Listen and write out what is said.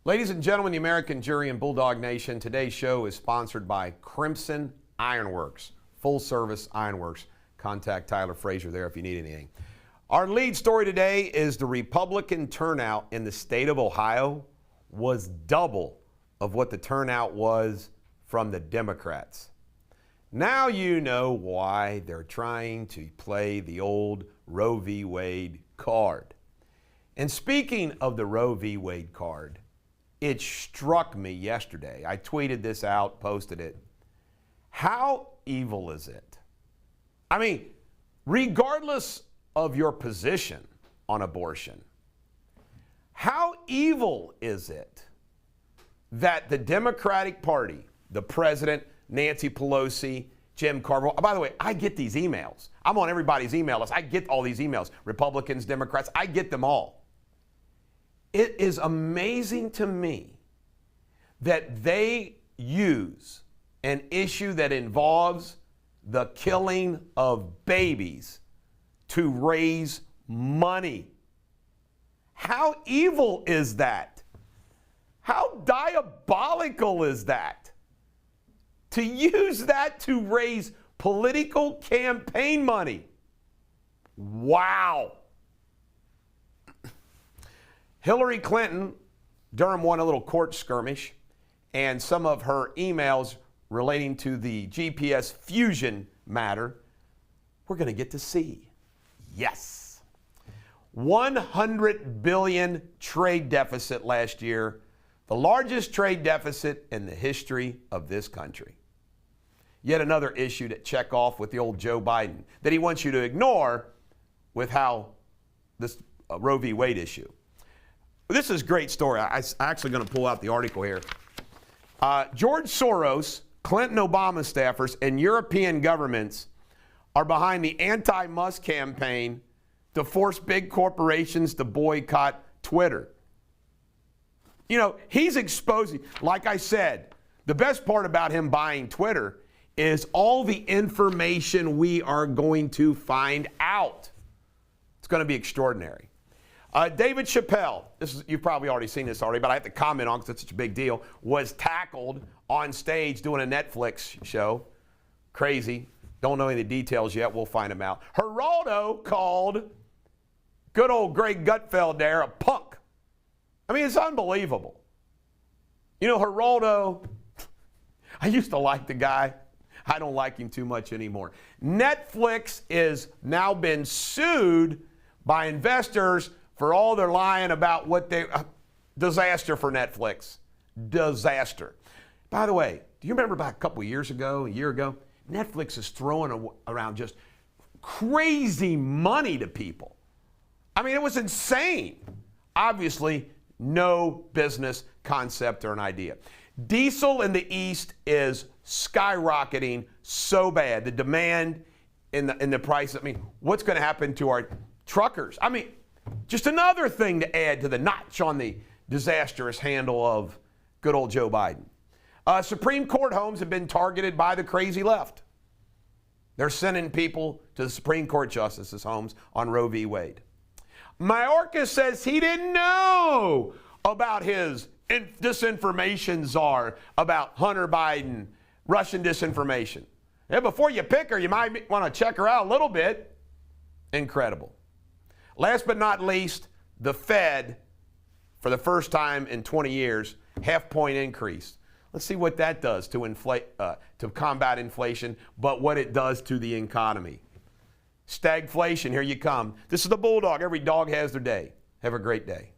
Ladies and gentlemen, the American jury and Bulldog Nation, today's show is sponsored by Crimson Ironworks, full-service ironworks. Contact Tyler Frazier there if you need anything. Our lead story today is the Republican turnout in the state of Ohio was double of what the turnout was from the Democrats. Now you know why they're trying to play the old Roe v. Wade card. And speaking of the Roe v. Wade card, it struck me yesterday. I tweeted this out, posted it. How evil is it? I mean, regardless of your position on abortion, how evil is it that the Democratic Party, the president, Nancy Pelosi, Jim Carville, by the way, I get these emails. I'm on everybody's email list. I get all these emails. Republicans, Democrats, I get them all. It is amazing to me that they use an issue that involves the killing of babies to raise money. How evil is that? How diabolical is that? To use that to raise political campaign money. Wow. Hillary Clinton, Durham won a little court skirmish, and some of her emails relating to the GPS fusion matter, we're going to get to see. Yes. $100 billion trade deficit last year, the largest trade deficit in the history of this country. Yet another issue to check off with the old Joe Biden that he wants you to ignore with how this Roe v. Wade issue. This is a great story. I'm actually going to pull out the article here. George Soros, Clinton Obama staffers, and European governments are behind the anti-MUSK campaign to force big corporations to boycott Twitter. You know, he's exposing, like I said, the best part about him buying Twitter is all the information we are going to find out. It's going to be extraordinary. David Chappelle, you've probably already seen this already, but I have to comment on because it's such a big deal, was tackled on stage doing a Netflix show. Crazy. Don't know any of the details yet. We'll find them out. Geraldo called good old Greg Gutfeld there a punk. I mean, it's unbelievable. You know, Geraldo, I used to like the guy. I don't like him too much anymore. Netflix is now been sued by investors for all their lying about what they... disaster for Netflix. Disaster. By the way, do you remember about a year ago, Netflix is throwing around just crazy money to people. I mean, it was insane. Obviously, no business concept or an idea. Diesel in the East is skyrocketing so bad. The demand in the price. I mean, what's going to happen to our truckers? I mean, just another thing to add to the notch on the disastrous handle of good old Joe Biden. Supreme Court homes have been targeted by the crazy left. They're sending people to the Supreme Court justices' homes on Roe v. Wade. Mayorkas says he didn't know about his disinformation czar about Hunter Biden, Russian disinformation. Yeah, before you pick her, you might want to check her out a little bit. Incredible. Last but not least, the Fed, for the first time in 20 years, half-point increase. Let's see what that does to combat inflation, but what it does to the economy. Stagflation, here you come. This is the Bulldog. Every dog has their day. Have a great day.